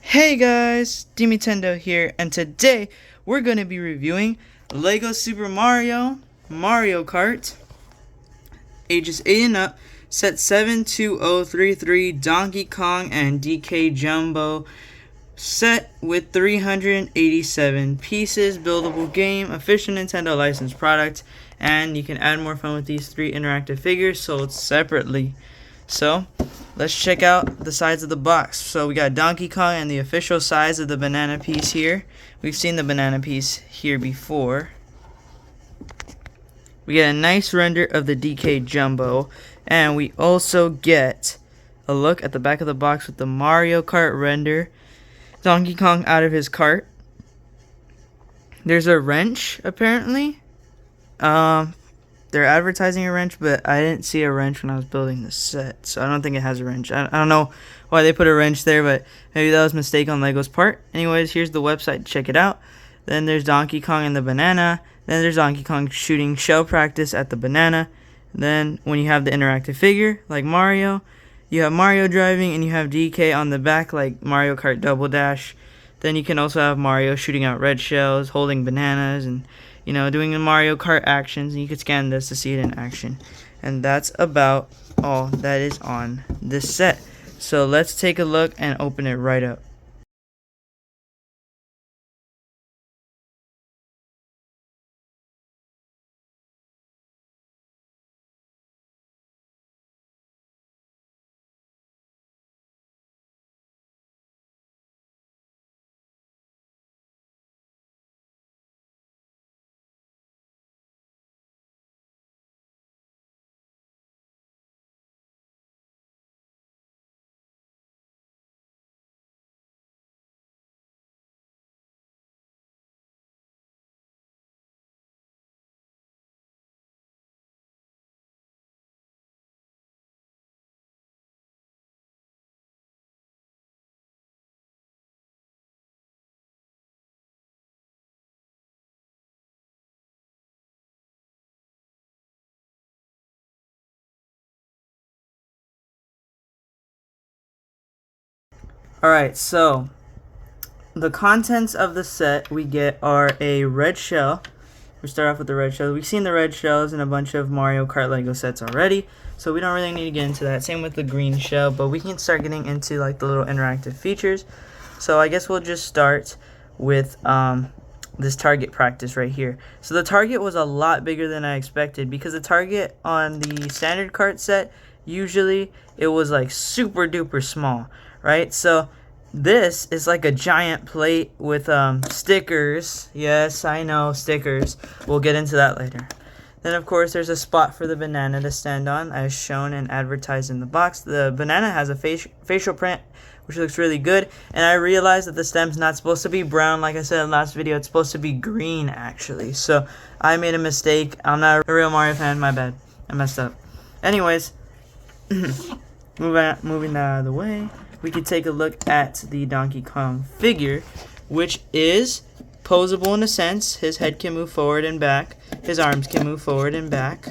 Hey guys, Nintendo here, and today we're going to be reviewing Lego Super Mario Kart, ages 8 and up, set 72033, Donkey Kong and DK Jumbo, set with 387 pieces, buildable game, official Nintendo licensed product, and you can add more fun with these 3 interactive figures sold separately. So, let's check out the sides of the box. So we got Donkey Kong and the official size of the banana piece here. We've seen the banana piece here before. We get a nice render of the DK Jumbo. And we also get a look at the back of the box with the Mario Kart render. Donkey Kong out of his cart. There's a wrench, apparently. They're advertising a wrench, but I didn't see a wrench when I was building the set, so I don't think it has a wrench. I don't know why they put a wrench there, but maybe that was a mistake on Lego's part. Anyways, here's the website. Check it out. Then there's Donkey Kong and the banana. Then there's Donkey Kong shooting shell practice at the banana. Then when you have the interactive figure, like Mario, you have Mario driving, and you have DK on the back, like Mario Kart Double Dash. Then you can also have Mario shooting out red shells, holding bananas, and doing the Mario Kart actions, and you could scan this to see it in action. And that's about all that is on this set. So let's take a look and open it right up. Alright, so the contents of the set we get are a red shell. We start off with the red shell. We've seen the red shells in a bunch of Mario Kart Lego sets already, so we don't really need to get into that. Same with the green shell, but we can start getting into like the little interactive features. So I guess we'll just start with this target practice right here. So the target was a lot bigger than I expected, because the target on the standard kart set, usually it was like super duper small, right? So this is like a giant plate with stickers. Yes, I know, stickers. We'll get into that later. Then of course there's a spot for the banana to stand on, as shown and advertised in the box. The banana has a facial print, which looks really good, and I realized that the stem's not supposed to be brown like I said in the last video. It's supposed to be green actually, so I made a mistake. I'm not a real Mario fan, my bad. I messed up. Anyways, moving that out of the way, we could take a look at the Donkey Kong figure, which is posable in a sense. His head can move forward and back. His arms can move forward and back.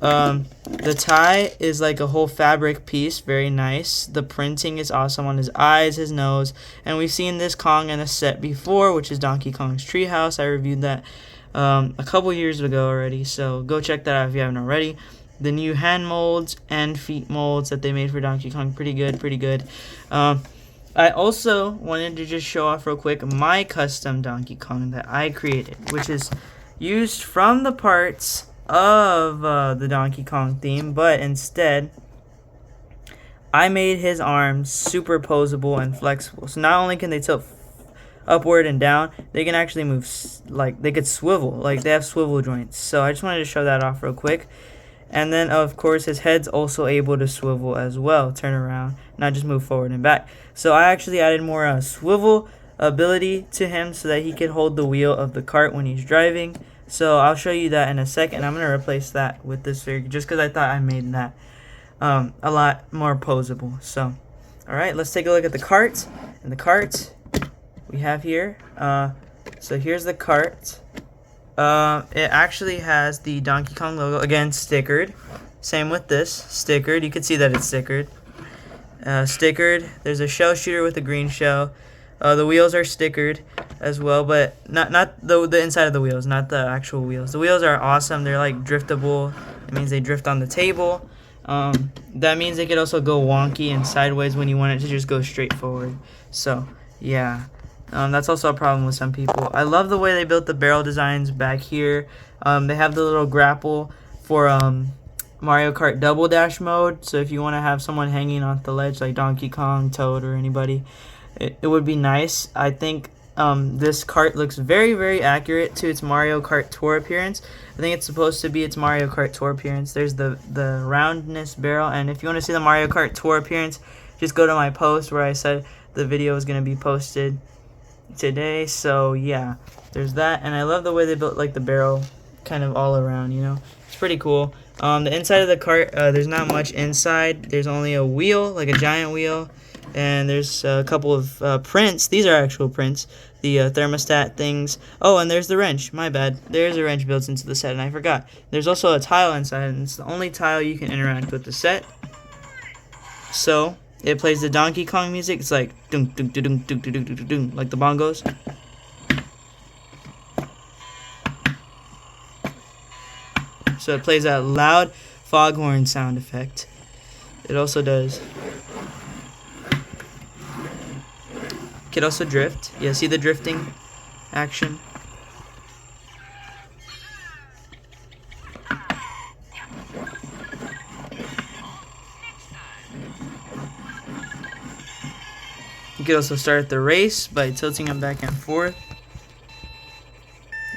The tie is like a whole fabric piece, very nice. The printing is awesome on his eyes, his nose, and we've seen this Kong in a set before, which is Donkey Kong's Treehouse. I reviewed that a couple years ago already, so go check that out if you haven't already. The new hand molds and feet molds that they made for Donkey Kong, pretty good. I also wanted to just show off real quick my custom Donkey Kong that I created, which is used from the parts of the Donkey Kong theme, but instead I made his arms super posable and flexible. So not only can they tilt upward and down, they can actually move, like they could swivel, like they have swivel joints. So I just wanted to show that off real quick. And then, of course, his head's also able to swivel as well, turn around, not just move forward and back. So I actually added more swivel ability to him so that he could hold the wheel of the cart when he's driving. So I'll show you that in a second. I'm going to replace that with this figure just because I thought I made that a lot more posable. So, alright, let's take a look at the cart. And the cart we have here. So here's the cart. It actually has the Donkey Kong logo, again, stickered. Same with this, stickered. You can see that it's stickered. stickered. There's a shell shooter with a green shell. The wheels are stickered as well, but not the inside of the wheels, not the actual wheels. The wheels are awesome. They're like driftable. It means they drift on the table. That means they could also go wonky and sideways when you want it to just go straight forward. So yeah, that's also a problem with some people. I love the way they built the barrel designs back here. They have the little grapple for Mario Kart Double Dash mode. So if you want to have someone hanging off the ledge like Donkey Kong, Toad, or anybody, it would be nice. I think this kart looks very, very accurate to its Mario Kart Tour appearance. I think it's supposed to be its Mario Kart Tour appearance. There's the roundness barrel, and if you want to see the Mario Kart Tour appearance, just go to my post where I said the video is going to be posted today. So yeah, there's that, and I love the way they built like the barrel kind of all around, you know. It's pretty cool. The inside of the cart, there's not much inside. There's only a wheel, like a giant wheel, and there's a couple of prints. These are actual prints, the thermostat things. Oh, and there's the wrench. My bad. There's a wrench built into the set, and I forgot. There's also a tile inside, and it's the only tile you can interact with the set. So it plays the Donkey Kong music. It's like dunk dunk dunk dunk dunk dunk dunk dunk, like the bongos. So it plays that loud foghorn sound effect. It also does. It could also drift. Yeah, see the drifting action? You could also start the race by tilting them back and forth.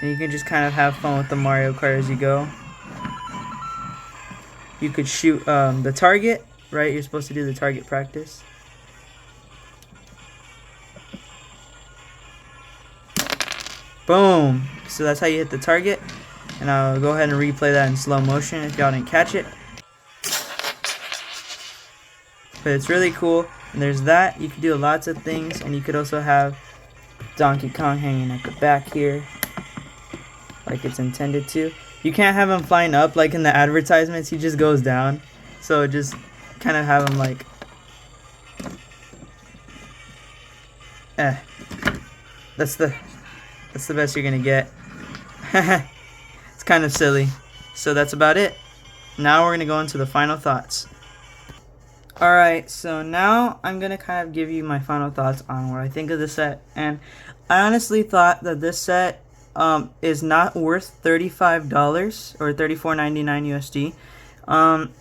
And you can just kind of have fun with the Mario Kart as you go. You could shoot the target, right? You're supposed to do the target practice. Boom! So that's how you hit the target. And I'll go ahead and replay that in slow motion if y'all didn't catch it. But it's really cool. And there's that. You can do lots of things. And you could also have Donkey Kong hanging at the back here, like it's intended to. You can't have him flying up like in the advertisements. He just goes down. So just kind of have him like... That's the best you're going to get. It's kind of silly. So that's about it. Now we're going to go into the final thoughts. Alright, so now I'm going to kind of give you my final thoughts on what I think of the set. And I honestly thought that this set is not worth $35 or $34.99 USD.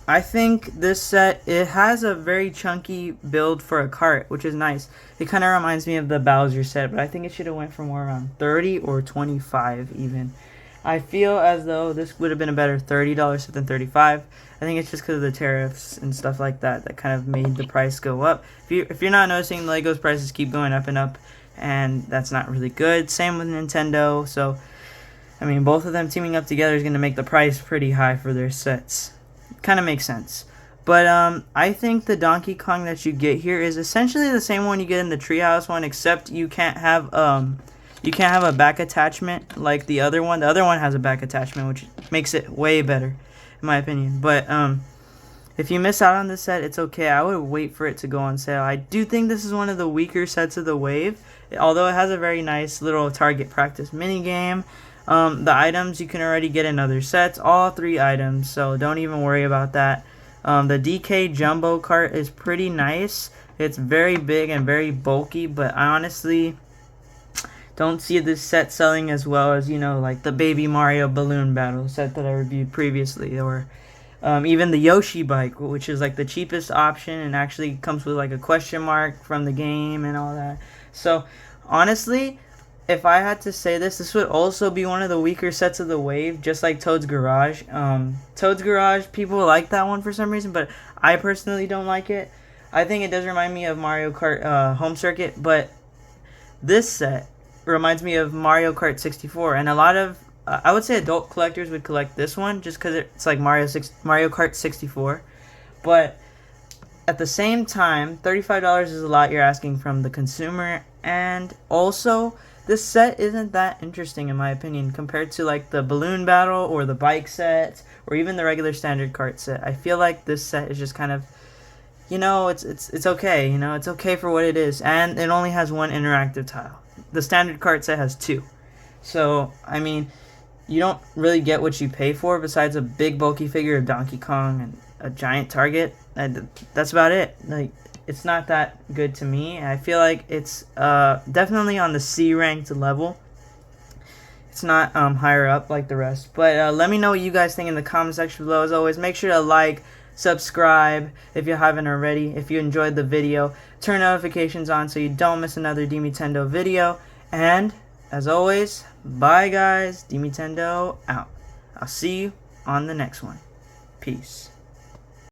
I think this set, it has a very chunky build for a cart, which is nice. It kind of reminds me of the Bowser set, but I think it should have went for more around 30 or 25 even. I feel as though this would have been a better $30 set than 35. I think it's just because of the tariffs and stuff like that that kind of made the price go up. If you're not noticing, Lego's prices keep going up and up, and that's not really good. Same with Nintendo. So I mean, both of them teaming up together is going to make the price pretty high for their sets. Kind of makes sense. But I think the Donkey Kong that you get here is essentially the same one you get in the Treehouse one, except you can't have a back attachment like the other one. The other one has a back attachment, which makes it way better, in my opinion. But if you miss out on this set, it's okay. I would wait for it to go on sale. I do think this is one of the weaker sets of the wave, although it has a very nice little target practice mini game. The items you can already get in other sets, all 3 items, so don't even worry about that. The DK Jumbo Kart is pretty nice. It's very big and very bulky, but I honestly don't see this set selling as well as, you know, like the Baby Mario Balloon Battle set that I reviewed previously, or even the Yoshi bike, which is like the cheapest option and actually comes with like a question mark from the game and all that. So honestly, if I had to say this would also be one of the weaker sets of the wave, just like Toad's Garage. Toad's Garage, people like that one for some reason, but I personally don't like it. I think it does remind me of Mario Kart Home Circuit, but this set reminds me of Mario Kart 64, and a lot of, I would say adult collectors would collect this one, just because it's like Mario Kart 64, but at the same time, $35 is a lot you're asking from the consumer, and also, this set isn't that interesting in my opinion compared to like the balloon battle or the bike set or even the regular standard cart set. I feel like this set is just kind of you know, it's okay. You know, it's okay for what it is, and it only has one interactive tile. The standard Kart set has two, so I mean, you don't really get what you pay for besides a big bulky figure of Donkey Kong and a giant target. That's about it. Like, it's not that good to me. I feel like it's definitely on the C ranked level. It's not higher up like the rest. But let me know what you guys think in the comment section below. As always, make sure to like, subscribe if you haven't already. If you enjoyed the video, turn notifications on so you don't miss another DMitendo video. And as always, bye guys. DMitendo out. I'll see you on the next one. Peace.